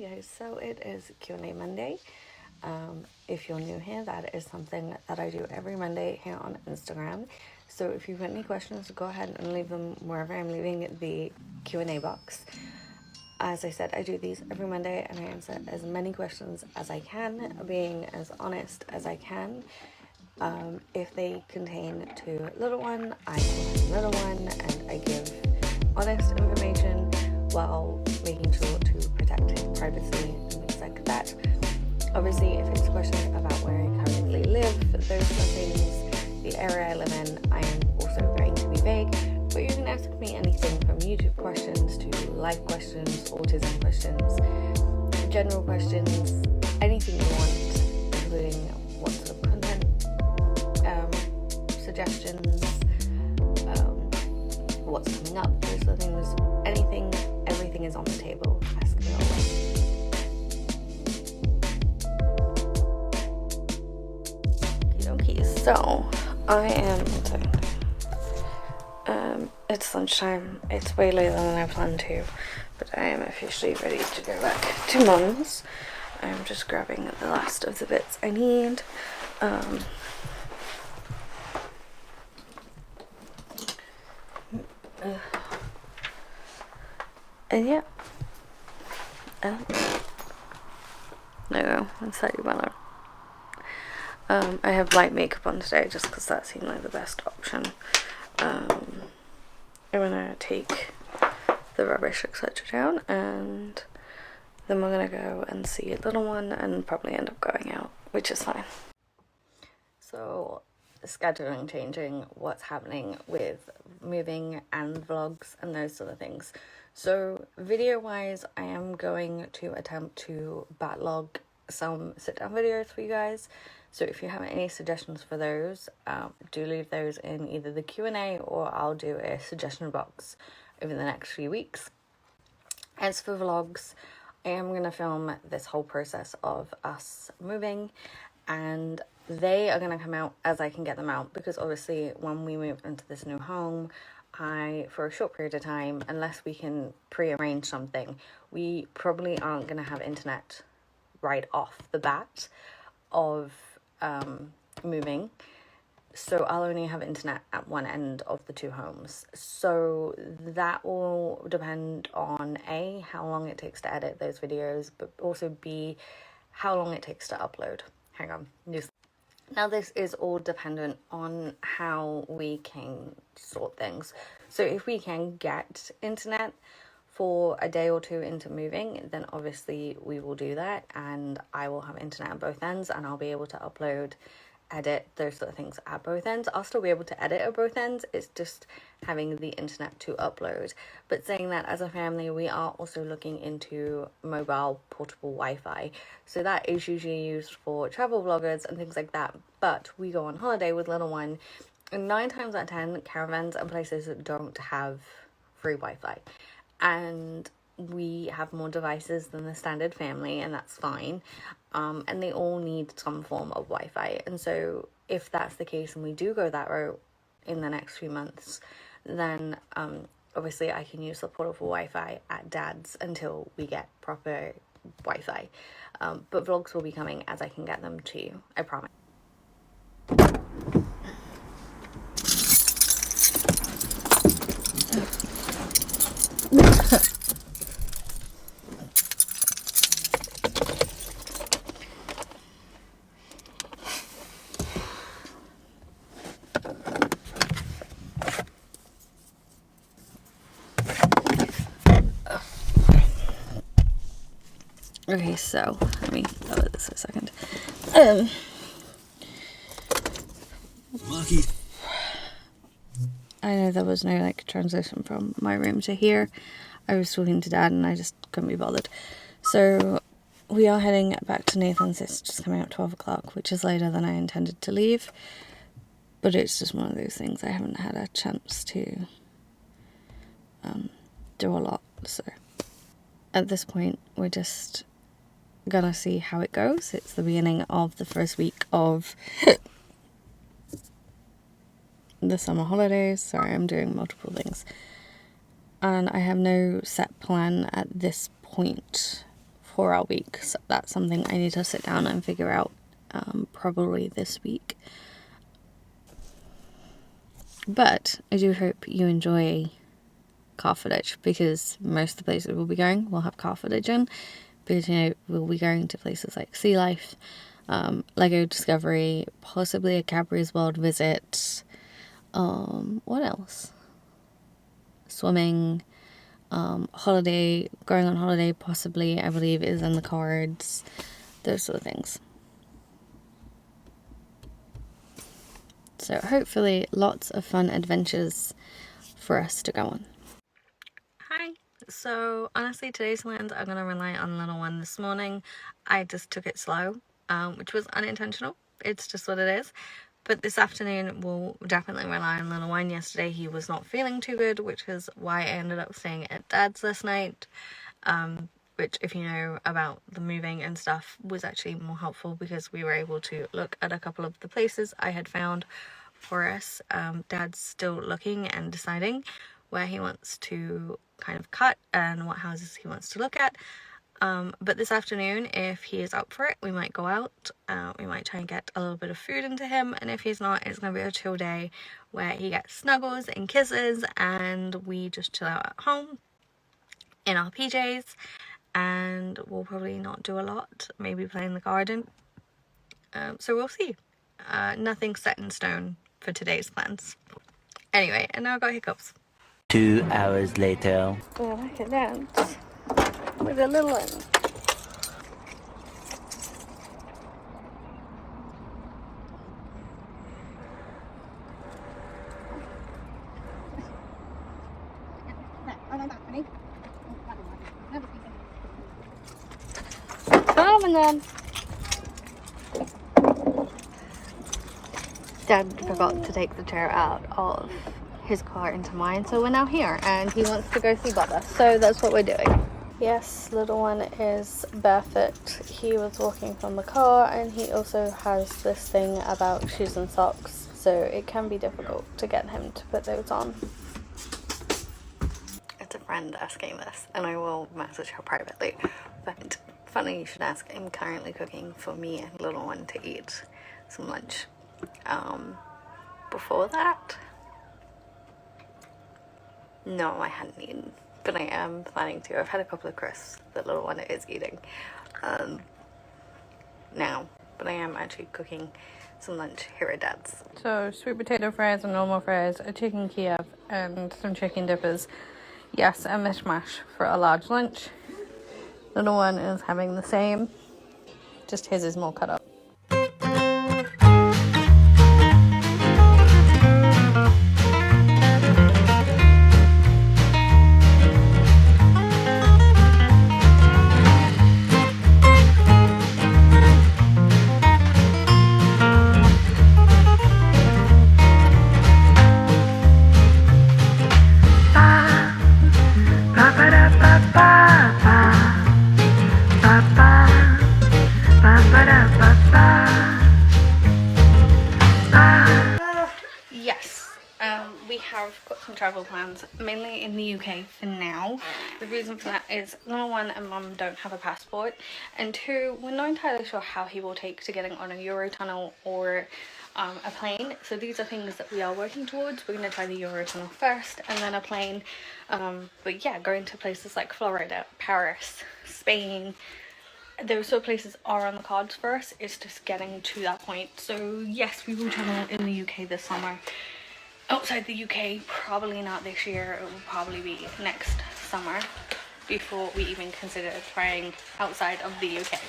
Hey guys, so it is Q&A Monday. If you're new here, that is something that I do every Monday here on Instagram. So if you've got any questions, go ahead and leave them wherever I'm leaving the Q&A box. As I said, I do these every Monday and I answer as many questions as I can, being as honest as I can. If they contain too little one, I contain little one and I give honest information while making sure to protect his privacy and things like that. Obviously, if it's questions about where I currently live, those sort of things, the area I live in, I am also going to be vague. But you can ask me anything from YouTube questions to life questions, autism questions, general questions, anything you want, including what sort of content, suggestions, what's coming up, those sort of things, anything, everything is on the table. Ask me always. Okay, so I am it's lunchtime. It's way later than I planned to, but I am officially ready to go back to Mum's. I'm just grabbing the last of the bits I need. And yeah. No, that's slightly better. I have light makeup on today just because that seemed like the best option. I'm gonna take the rubbish etc. down and then we're gonna go and see a little one and probably end up going out, which is fine. So, scheduling changing, what's happening with moving and vlogs and those sort of things. So video wise, I am going to attempt to backlog some sit down videos for you guys. So if you have any suggestions for those, do leave those in either the Q&A or I'll do a suggestion box over the next few weeks. As for vlogs, I am going to film this whole process of us moving and they are going to come out as I can get them out, because obviously when we move into this new home, for a short period of time, unless we can pre-arrange something, we probably aren't going to have internet right off the bat of moving. So I'll only have internet at one end of the two homes. So that will depend on A, how long it takes to edit those videos, but also B, how long it takes to upload. Hang on. Now this is all dependent on how we can sort things. So if we can get internet for a day or two into moving, then obviously we will do that and I will have internet at both ends and I'll be able to upload, edit, those sort of things at both ends. I'll still be able to edit at both ends, it's just having the internet to upload. But saying that, as a family we are also looking into mobile portable Wi-Fi, so that is usually used for travel vloggers and things like that. But we go on holiday with little one and 9 times out of 10 caravans and places don't have free Wi-Fi, and we have more devices than the standard family, and that's fine. And they all need some form of Wi-Fi. And so if that's the case and we do go that route in the next few months, then obviously I can use the portable Wi-Fi at Dad's until we get proper Wi-Fi. But vlogs will be coming as I can get them to you, I promise. Okay, so let me follow this for a second. I know there was no transition from my room to here. I was talking to Dad and I just couldn't be bothered. So we are heading back to Nathan's. It's just coming up 12 o'clock, which is later than I intended to leave. But it's just one of those things. I haven't had a chance to do a lot. So at this point, we're just gonna see how it goes. It's the beginning of the first week of the summer holidays. Sorry, I'm doing multiple things. And I have no set plan at this point for our week. So that's something I need to sit down and figure out probably this week. But I do hope you enjoy car footage, because most of the places we'll be going will have car footage in, because, you know, we'll be going to places like Sea Life, Lego Discovery, possibly a Cadbury's World visit, what else? Swimming, holiday, going on holiday possibly, I believe is in the cards, those sort of things. So hopefully lots of fun adventures for us to go on. Hi. So honestly, today's plans are going to rely on little one this morning. I just took it slow, which was unintentional. It's just what it is. But this afternoon we'll definitely rely on little one. Yesterday he was not feeling too good, which is why I ended up staying at Dad's last night. Which, if you know about the moving and stuff, was actually more helpful because we were able to look at a couple of the places I had found for us. Dad's still looking and deciding where he wants to kind of cut and what houses he wants to look at. But this afternoon, if he is up for it, we might go out. We might try and get a little bit of food into him, and if he's not, it's going to be a chill day where he gets snuggles and kisses and we just chill out at home in our PJs, and we'll probably not do a lot, maybe play in the garden. So we'll see. Nothing set in stone for today's plans. Anyway, and now I've got hiccups. 2 hours later. Well, I can dance with a little one. Come on, then. Dad forgot to take the chair out of his car into mine, so we're now here, and he wants to go see Bubba, so that's what we're doing. Yes, little one is barefoot. He was walking from the car, and he also has this thing about shoes and socks, so it can be difficult to get him to put those on. It's a friend asking this, and I will message her privately, but funny you should ask. I'm currently cooking for me and little one to eat some lunch. Before that, no, I hadn't eaten, but I am planning to. I've had a couple of crisps that little one is eating now, but I am actually cooking some lunch here at Dad's. So sweet potato fries and normal fries, a chicken Kiev, and some chicken dippers. Yes, a mishmash for a large lunch. Little one is having the same, just his is more cut up. We have got some travel plans, mainly in the UK for now. The reason for that is, number one, and Mum don't have a passport, and two, we're not entirely sure how he will take to getting on a Eurotunnel or a plane. So these are things that we are working towards. We're going to try the Eurotunnel first and then a plane. But yeah, going to places like Florida, Paris, Spain, those sort of places are on the cards for us. It's just getting to that point. So yes, we will travel in the UK this summer. Outside the UK, probably not this year. It will probably be next summer before we even consider trying outside of the UK.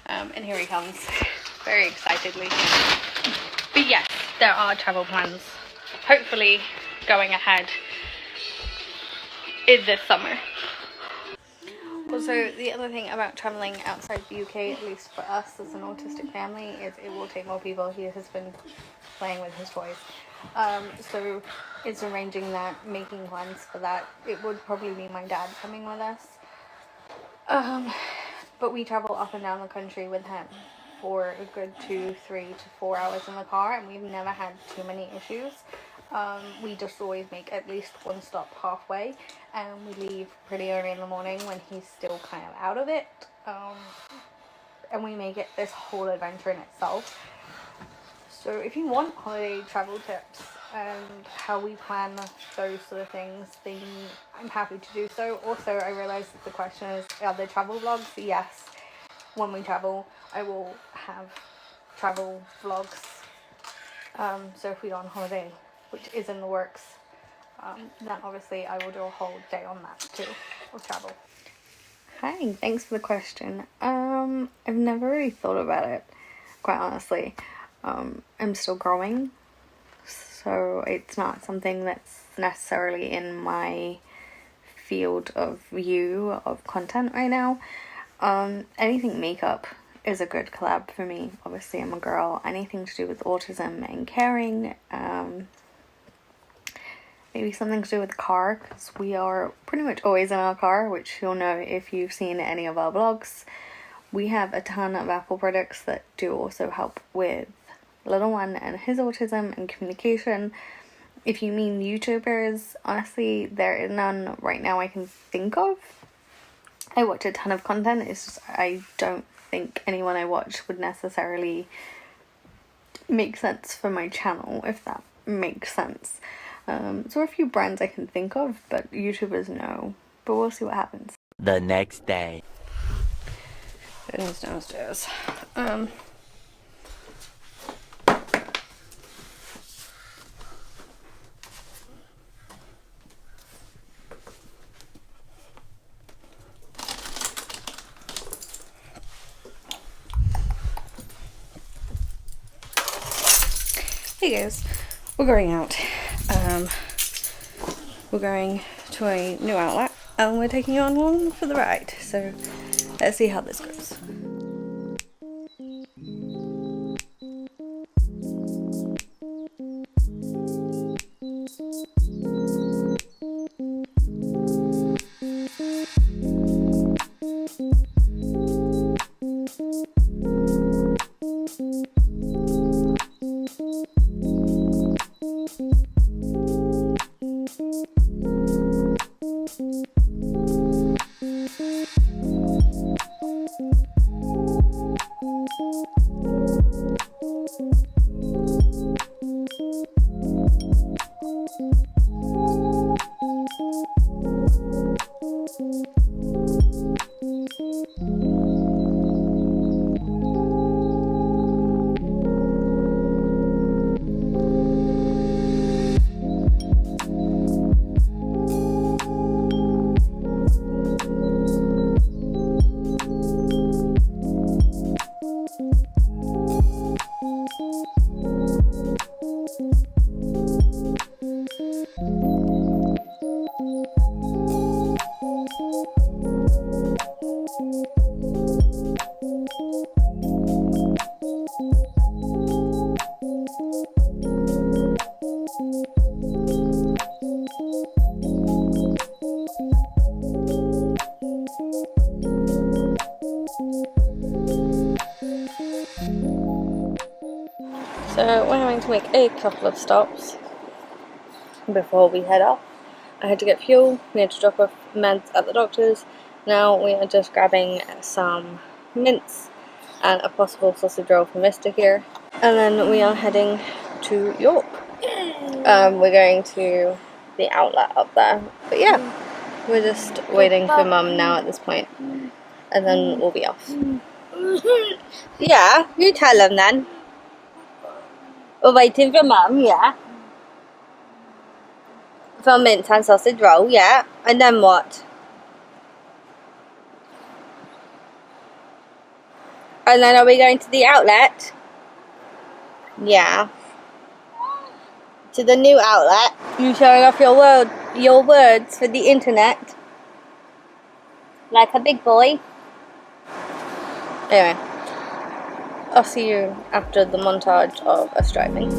And here he comes, very excitedly. But yes, there are travel plans, hopefully going ahead in this summer. Also, the other thing about traveling outside the UK, at least for us as an autistic family, is it will take more people. He has been playing with his toys. So it's arranging that, making plans for that. It would probably be my dad coming with us. But we travel up and down the country with him for a good 2, 3 to 4 hours in the car, and we've never had too many issues. We just always make at least one stop halfway, and we leave pretty early in the morning when he's still kind of out of it. and we make it this whole adventure in itself. So if you want holiday travel tips and how we plan those sort of things, then I'm happy to do so. Also, I realize that the question is, are there travel vlogs? Yes, when we travel, I will have travel vlogs. So if we go on holiday, which is in the works, then obviously I will do a whole day on that too, of travel. Hi, thanks for the question. I've never really thought about it, quite honestly. I'm still growing, so it's not something that's necessarily in my field of view of content right now. Anything makeup is a good collab for me. Obviously, I'm a girl. Anything to do with autism and caring. Maybe something to do with the car, because we are pretty much always in our car, which you'll know if you've seen any of our vlogs. We have a ton of Apple products that do also help with little one and his autism and communication. If you mean YouTubers, honestly, there is none right now I can think of. I watch a ton of content, it's just I don't think anyone I watch would necessarily make sense for my channel, if that makes sense. So a few brands I can think of, but YouTubers no. But we'll see what happens. The next day. It is downstairs. Hey guys, we're going out. We're going to a new outlet and we're taking you on along for the ride. So let's see how this goes. So we're having to make a couple of stops before we head off. I had to get fuel, we had to drop off meds at the doctor's. Now we are just grabbing some mints and a possible sausage roll for Mr. here. And then we are heading to York. We're going to the outlet up there. But yeah, we're just waiting for Mum now at this point. And then we'll be off. Yeah, you tell him then. We're waiting for Mum, yeah. For mint and sausage roll, yeah. And then what? And then are we going to the outlet? Yeah. To the new outlet. You showing off your words for the internet. Like a big boy. Anyway. I'll see you after the montage of us driving.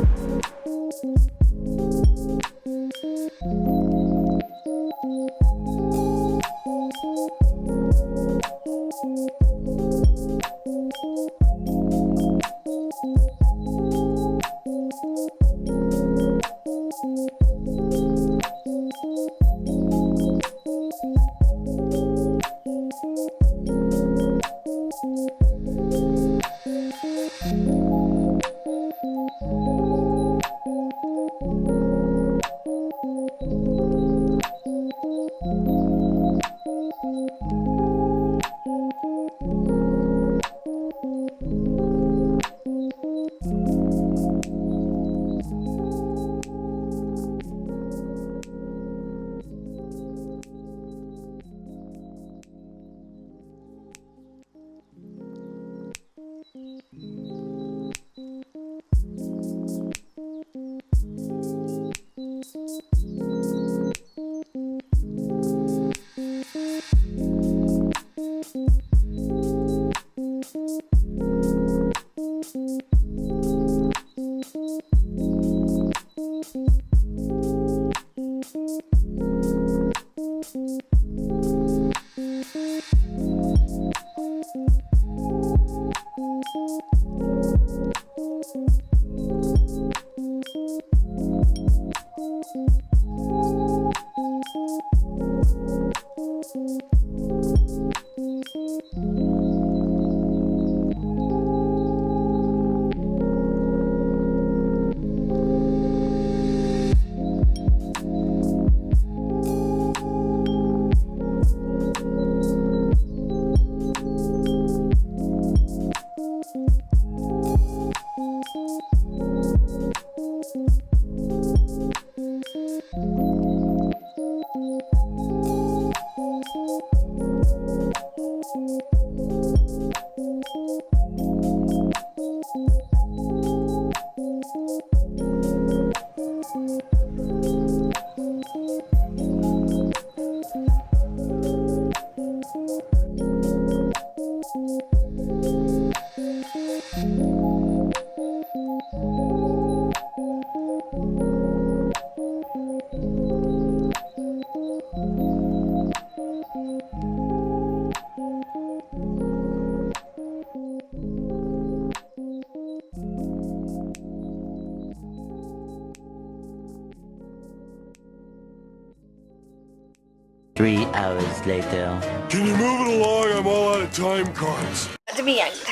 Three hours later. Can you move it along? I'm all out of time cards. To be yanked.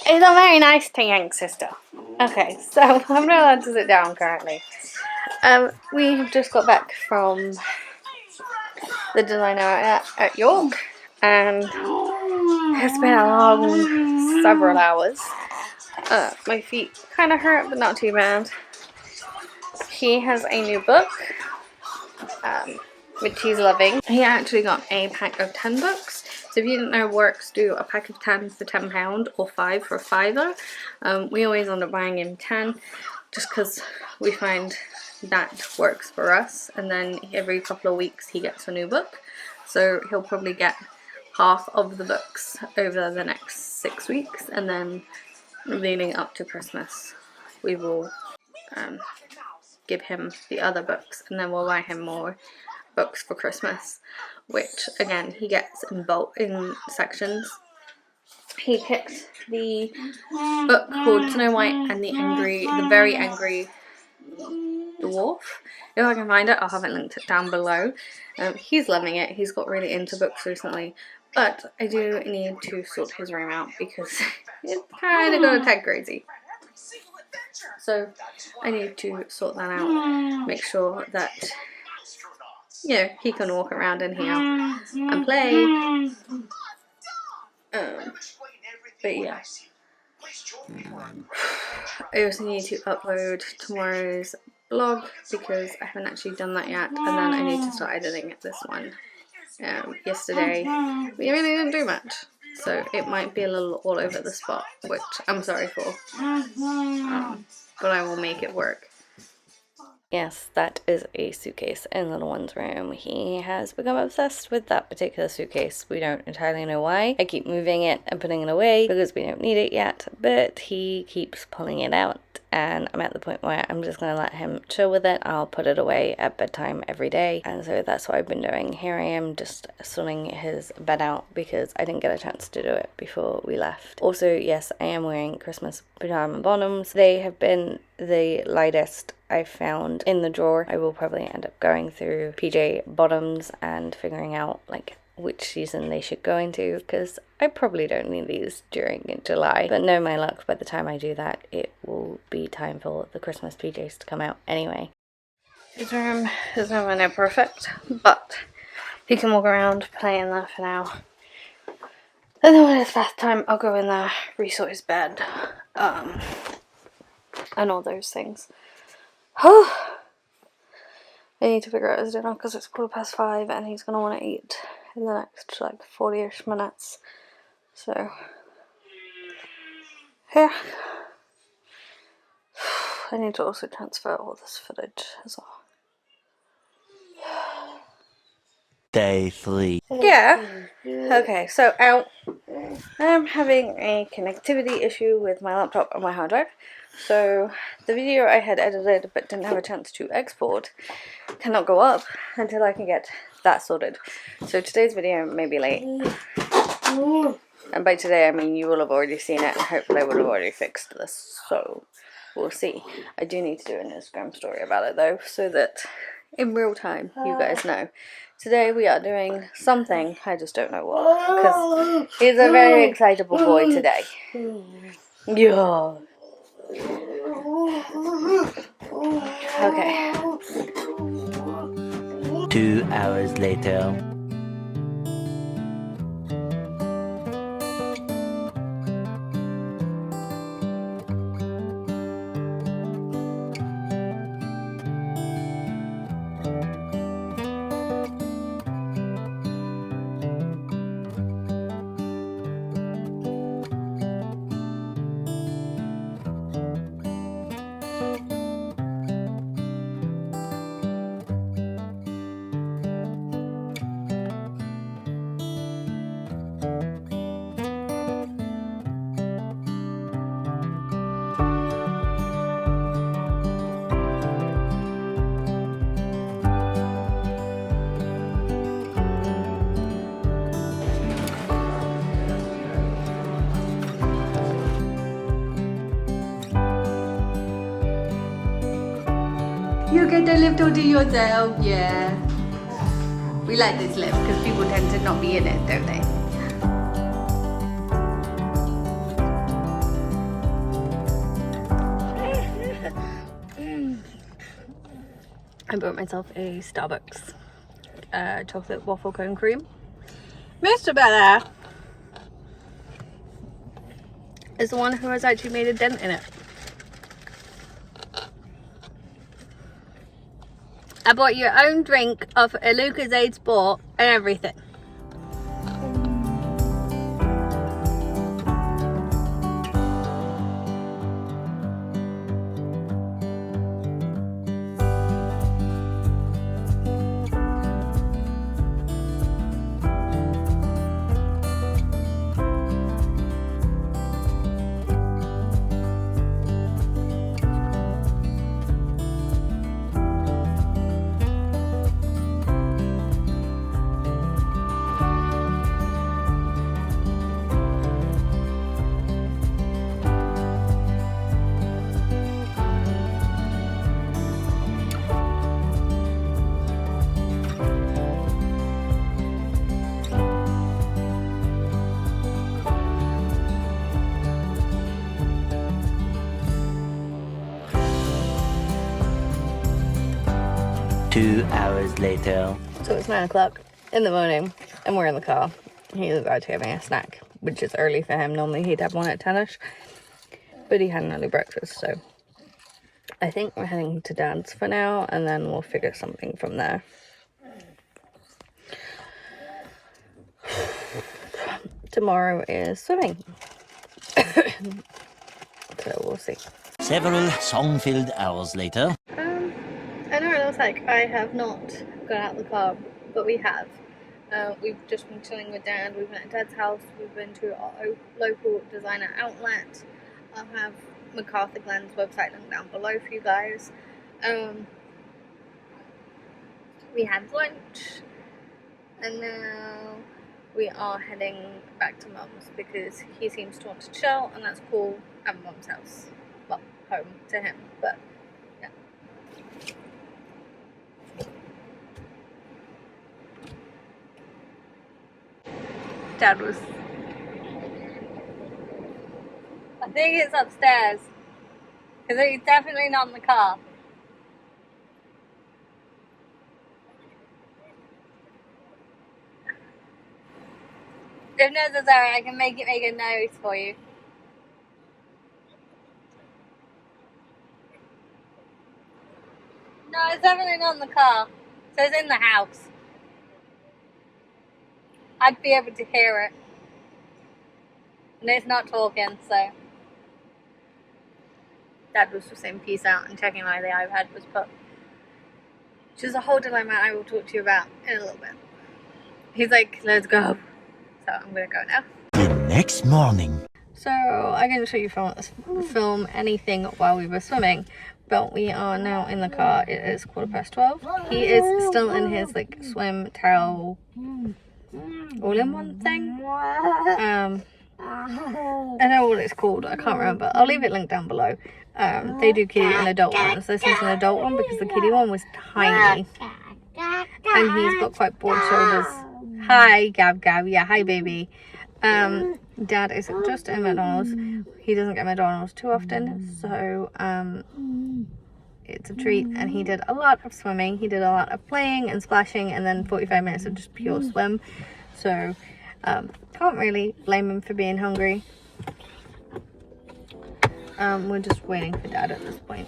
It's not very nice to yank, sister. Okay, so I'm not allowed to sit down currently. We have just got back from the designer at York, and it's been a long several hours. My feet kind of hurt, but not too bad. He has a new book, which he's loving. He actually got a pack of 10 books. So if you didn't know, Works do a pack of 10 for £10 or 5 for £5. We always end up buying him 10 just because we find that works for us, and then every couple of weeks he gets a new book. So he'll probably get half of the books over the next 6 weeks, and then leading up to Christmas we will give him the other books, and then we'll buy him more books for Christmas, which again he gets in bulk, in sections. He picked the book called Snow White and the Very Angry Dwarf. If I can find it, I'll have it linked down below. He's loving it. He's got really into books recently, but I do need to sort his room out because it's kind of going to get crazy. So I need to sort that out, make sure that, you know, he can walk around in here and play. But yeah, I also need to upload tomorrow's blog because I haven't actually done that yet, and then I need to start editing this one. Yesterday we really didn't do much, so it might be a little all over the spot, which I'm sorry for, but I will make it work. Yes, that is a suitcase in little one's room. He has become obsessed with that particular suitcase. We don't entirely know why. I keep moving it and putting it away because we don't need it yet, but he keeps pulling it out, and I'm at the point where I'm just going to let him chill with it. I'll put it away at bedtime every day, and so that's what I've been doing. Here I am just sorting his bed out because I didn't get a chance to do it before we left. Also, yes, I am wearing Christmas pajama bottoms. They have been the lightest I found in the drawer. I will probably end up going through PJ bottoms and figuring out like which season they should go into, because I probably don't need these during July, but no, my luck, by the time I do that it will be time for the Christmas PJs to come out anyway. His room is nowhere near perfect, but he can walk around, play in there for now. And then when it's bath time, I'll go in there, resort his bed, and all those things. I need to figure out his dinner because it's 5:15 and he's going to want to eat in the next like 40-ish minutes. So, yeah. I need to also transfer all this footage as well. Day 3. Yeah. Okay, so out. I'm having a connectivity issue with my laptop and my hard drive. So the video I had edited but didn't have a chance to export cannot go up until I can get that sorted. So today's video may be late. And by today I mean you will have already seen it, and hopefully I would have already fixed this. So we'll see. I do need to do an Instagram story about it though, so that in real time you guys know. Today we are doing something, I just don't know what, because he's a very excitable boy today. Yeah. Okay. 2 hours later. don't live till to yourself, yeah. We like this lift because people tend to not be in it, don't they? I bought myself a Starbucks chocolate waffle cone cream. Mr. Bella is the one who has actually made a dent in it. I bought your own drink off a Lucozade Sport and everything. Two hours later. So it's 9 o'clock in the morning and we're in the car. He's about to have a snack, which is early for him. Normally he'd have one at 10ish, but he had an early breakfast, so I think we're heading to Dad's for now and then we'll figure something from there. Tomorrow is swimming. So we'll see. Several song-filled hours later. I know it looks like I have not gone out the car, but we have. We've just been chilling with Dad. We've been at Dad's house. We've been to our local designer outlet. I'll have MacArthur Glenn's website linked down below for you guys. We had lunch, and now we are heading back to Mum's because he seems to want to chill, and that's cool at Mum's house. Well, home to him, but yeah. Dad was... I think it's upstairs. Because he's definitely not in the car. If necessary, I can make a noise for you. No, it's definitely not in the car. So it's in the house. I'd be able to hear it. And it's not talking, so. Dad was just saying peace out and checking why the iPad was put. Which is a whole dilemma I will talk to you about in a little bit. He's like, let's go. So I'm gonna go now. The next morning. So I didn't show you film anything while we were swimming, but we are now in the car. It is 12:15. He is still in his like swim towel all-in-one thing. I know what it's called. I can't remember. I'll leave it linked down below. They do kiddie and adult ones. This is an adult one because the kiddie one was tiny, and he's got quite broad shoulders. Hi, Gab. Yeah, hi, baby. Dad is just at McDonald's. He doesn't get McDonald's too often, so it's a treat. And he did a lot of swimming. He did a lot of playing and splashing, and then 45 minutes of just pure swim. So can't really blame him for being hungry. We're just waiting for Dad at this point.